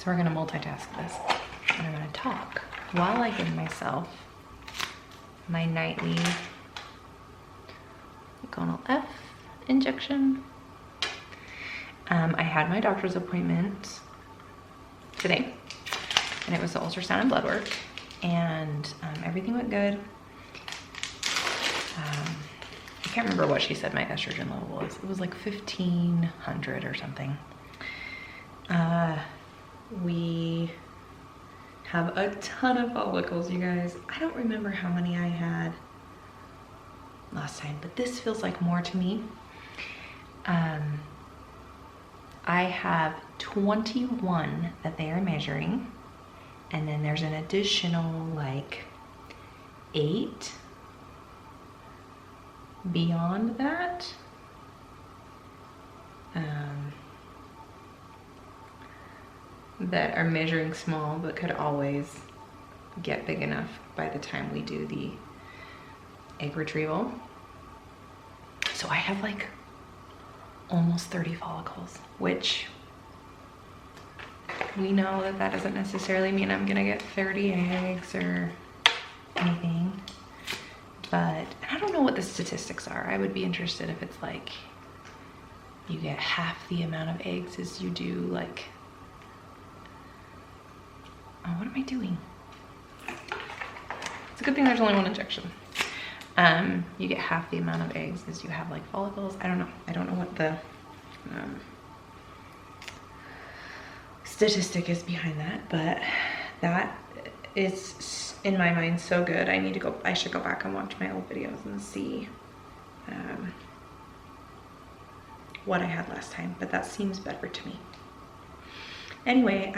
So we're gonna multitask this. And I'm gonna talk while I give myself my nightly gonal F injection. I had my doctor's appointment today, and it was the ultrasound and blood work, and everything went good. I can't remember what she said my estrogen level was. It was like 1500 or something. We have a ton of follicles, you guys. I don't remember how many I had last time, but this feels like more to me. I have 21 that they are measuring, and then there's an additional like 8 beyond that. That are measuring small but could always get big enough by the time we do the egg retrieval. So I have like almost 30 follicles, which we know that that doesn't necessarily mean I'm gonna get 30 eggs or anything, but I don't know what the statistics are. I would be interested if it's like you get half the amount of eggs as you do like, oh, what am I doing? It's a good thing there's only one injection. You get half the amount of eggs as you have like follicles. I don't know. I don't know what the statistic is behind that, but that is in my mind so good. I should go back and watch my old videos and see what I had last time, but that seems better to me. Anyway,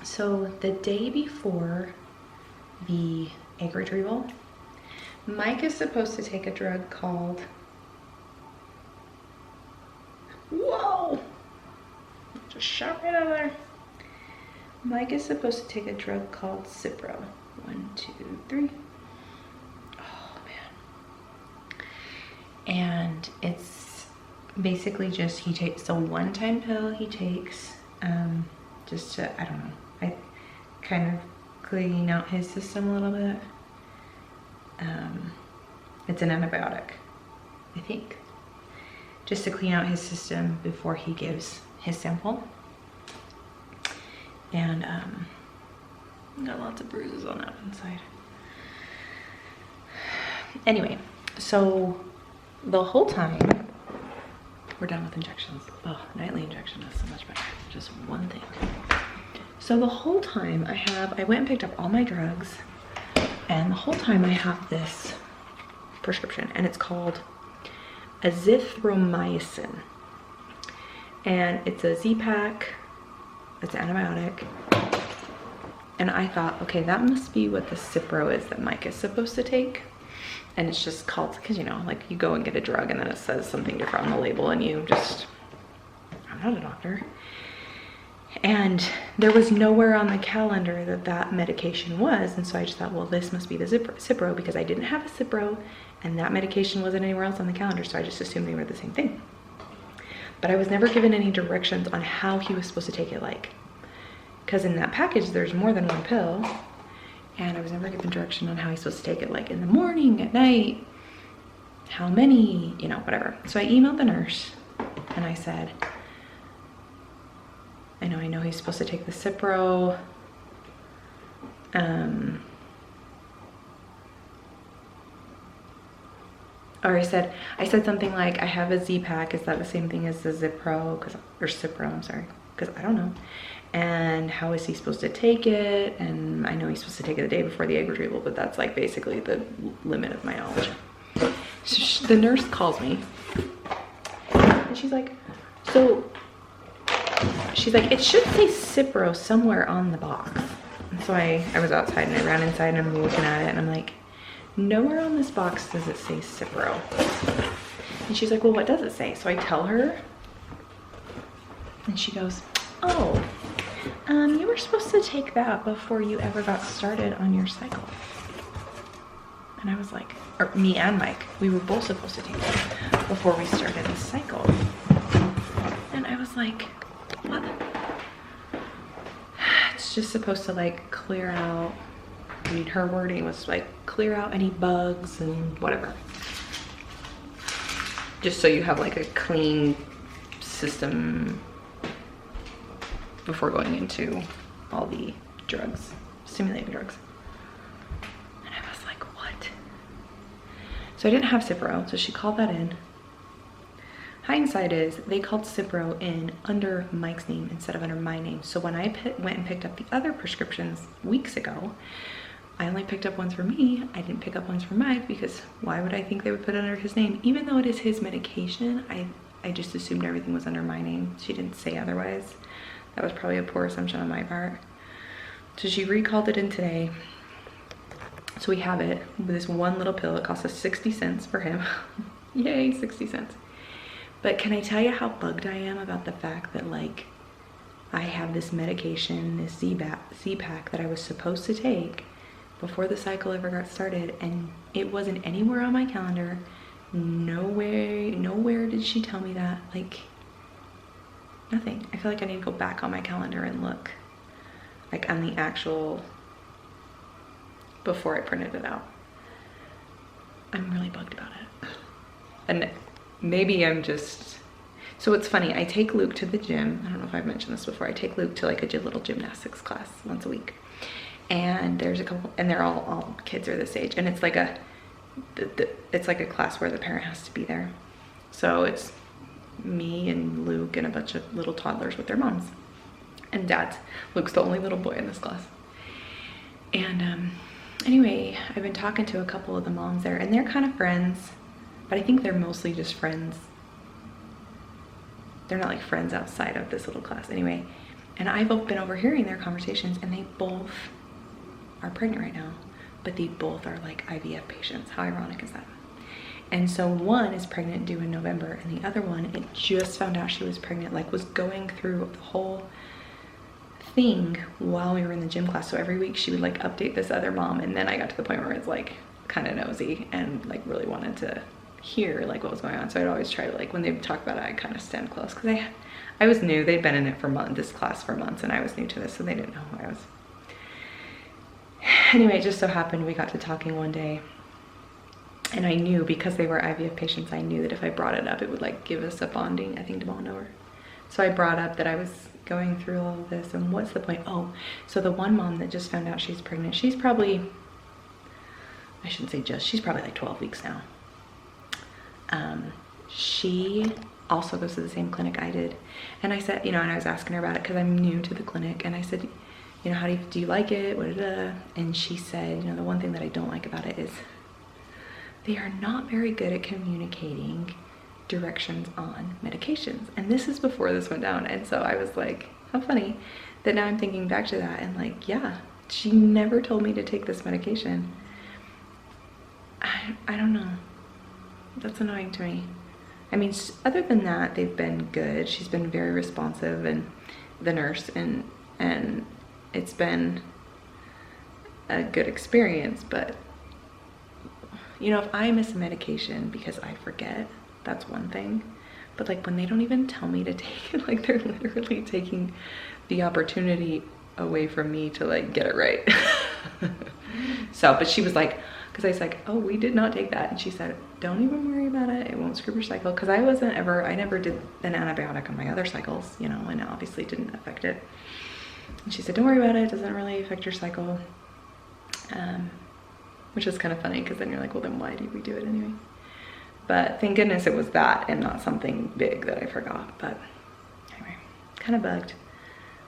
so the day before the egg retrieval, Mike is supposed to take a drug called, whoa, just shot right out of there. Mike is supposed to take a drug called Cipro. 1, 2, 3. Oh man. And it's basically just, he takes a one-time pill he takes, just to, I don't know, I kind of clean out his system a little bit. It's an antibiotic, I think, just to clean out his system before he gives his sample. And got lots of bruises on that one side. Anyway, so the whole time, we're done with injections. Oh, nightly injection is so much better. Just one thing. So the whole time I went and picked up all my drugs, and the whole time I have this prescription, and it's called azithromycin. And it's a Z-Pack, it's an antibiotic. And I thought, okay, that must be what the Cipro is that Mike is supposed to take. And it's just called, because you know, like you go and get a drug and then it says something different on the label and you just, I'm not a doctor. And there was nowhere on the calendar that that medication was. And so I just thought, well, this must be the Cipro, because I didn't have a Cipro and that medication wasn't anywhere else on the calendar. So I just assumed they were the same thing. But I was never given any directions on how he was supposed to take it, like, because in that package, there's more than one pill. And I was never given direction on how he's supposed to take it, like in the morning, at night, how many, you know, whatever. So I emailed the nurse and I said, I know he's supposed to take the Cipro. Or I said something like, I have a Z-Pack. Is that the same thing as the Cipro? Or Cipro, I'm sorry, because I don't know. And how is he supposed to take it? And I know he's supposed to take it the day before the egg retrieval, but that's like basically the limit of my knowledge. So the nurse calls me and she's like, it should say Cipro somewhere on the box. And so I was outside and I ran inside and I'm looking at it and I'm like, nowhere on this box does it say Cipro. And she's like, well, what does it say? So I tell her and she goes, oh, you were supposed to take that before you ever got started on your cycle. And I was like, or me and Mike, we were both supposed to take it before we started the cycle. And I was like, what? just supposed to like clear out, I mean, her wording was like clear out any bugs and whatever. Just so you have like a clean system before going into all the drugs, stimulating drugs. And I was like, what? So I didn't have Cipro, so she called that in. Hindsight is they called Cipro in under Mike's name instead of under my name. So when I went and picked up the other prescriptions weeks ago, I only picked up ones for me. I didn't pick up ones for Mike because why would I think they would put it under his name? Even though it is his medication, I just assumed everything was under my name. She didn't say otherwise. That was probably a poor assumption on my part. So she recalled it in today. So we have it with this one little pill. It cost us 60 cents for him. Yay, 60 cents. But can I tell you how bugged I am about the fact that like I have this medication, this Z-Pack that I was supposed to take before the cycle ever got started, and it wasn't anywhere on my calendar. Nowhere did she tell me that. Like, nothing. I feel like I need to go back on my calendar and look like on the actual before I printed it out. I'm really bugged about it. And maybe I'm just, so it's funny, I take Luke to the gym. I don't know if I've mentioned this before. I take Luke to like a little gymnastics class once a week. And there's a couple, and they're all kids are this age. And it's like it's like a class where the parent has to be there. So it's me and Luke and a bunch of little toddlers with their moms and dads. Luke's the only little boy in this class. And anyway, I've been talking to a couple of the moms there, and they're kind of friends, but I think they're mostly just friends. They're not like friends outside of this little class anyway. And I've been overhearing their conversations, and they both are pregnant right now, but they both are like IVF patients. How ironic is that? And so one is pregnant, due in November, and the other one, it just found out she was pregnant, like was going through the whole thing while we were in the gym class. So every week she would like update this other mom, and then I got to the point where it's like kind of nosy and like really wanted to hear like what was going on. So I'd always try to, like, when they talk about it, I'd kind of stand close, because I was new. They'd been in it for this class for months, and I was new to this, so they didn't know who I was. Anyway, it just so happened we got to talking one day, and I knew, because they were IVF patients, I knew that if I brought it up, it would like give us a bonding, I think, to bond over. So I brought up that I was going through all of this, and what's the point? Oh, so the one mom that just found out she's pregnant, she's probably, I shouldn't say just, she's probably like 12 weeks now. She also goes to the same clinic I did. And I said, you know, and I was asking her about it because I'm new to the clinic, and I said, you know, how do you like it? And she said, you know, the one thing that I don't like about it is they are not very good at communicating directions on medications. And this is before this went down. And so I was like, how funny that now I'm thinking back to that, and like, yeah, she never told me to take this medication. I don't know. That's annoying to me. I mean, other than that, they've been good. She's been very responsive, and the nurse, and it's been a good experience. But you know, if I miss a medication because I forget, that's one thing. But like when they don't even tell me to take it, like they're literally taking the opportunity away from me to like get it right. So, but she was like, because I was like, oh, we did not take that. And she said, don't even worry about it. It won't screw your cycle. Because I never did an antibiotic on my other cycles, you know, and it obviously didn't affect it. And she said, don't worry about it. It doesn't really affect your cycle. Which is kind of funny, because then you're like, well, then why did we do it anyway? But thank goodness it was that and not something big that I forgot. But anyway, kind of bugged.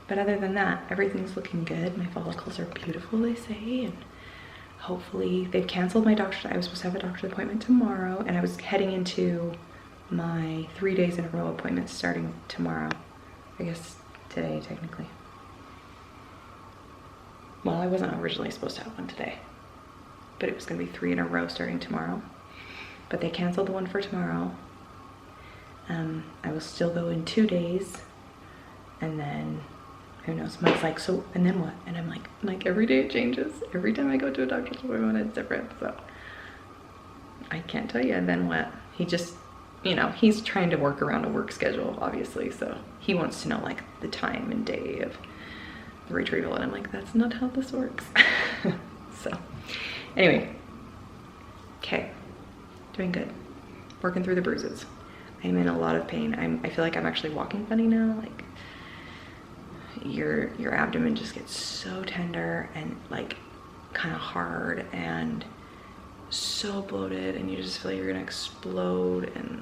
But other than that, everything's looking good. My follicles are beautiful, they say. And hopefully, they've canceled my doctor. I was supposed to have a doctor's appointment tomorrow, and I was heading into my 3 days in a row appointments starting tomorrow. I guess today, technically. Well, I wasn't originally supposed to have one today, but it was going to be 3 in a row starting tomorrow. But they canceled the one for tomorrow. I will still go in 2 days, and then who knows? Mike's like, so, and then what? And I'm like every day it changes. Every time I go to a doctor's appointment, it's different. So I can't tell you. And then what? He just, you know, he's trying to work around a work schedule, obviously. So he wants to know like the time and day of retrieval, and I'm like, that's not how this works. So anyway, okay, doing good, working through the bruises. I'm in a lot of pain. I feel like I'm actually walking funny now. Like your abdomen just gets so tender and like kind of hard and so bloated, and you just feel like you're gonna explode. And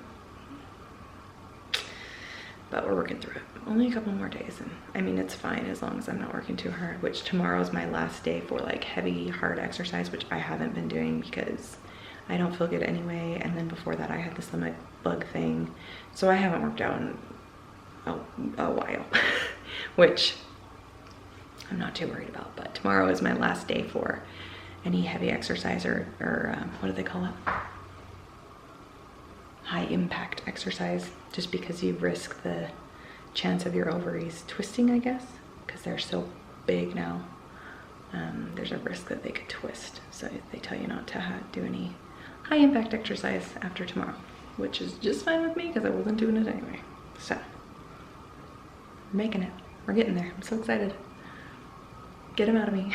but we're working through it. Only a couple more days, and I mean, it's fine as long as I'm not working too hard, which tomorrow is my last day for like heavy hard exercise, which I haven't been doing because I don't feel good anyway. And then before that I had the stomach bug thing, so I haven't worked out in a while, which I'm not too worried about. But tomorrow is my last day for any heavy exercise or what do they call it? High impact exercise, just because you risk the chance of your ovaries twisting, I guess, because they're so big now. There's a risk that they could twist, so they tell you not to do any high impact exercise after tomorrow, which is just fine with me because I wasn't doing it anyway. So we're making it, we're getting there. I'm so excited. Get them out of me.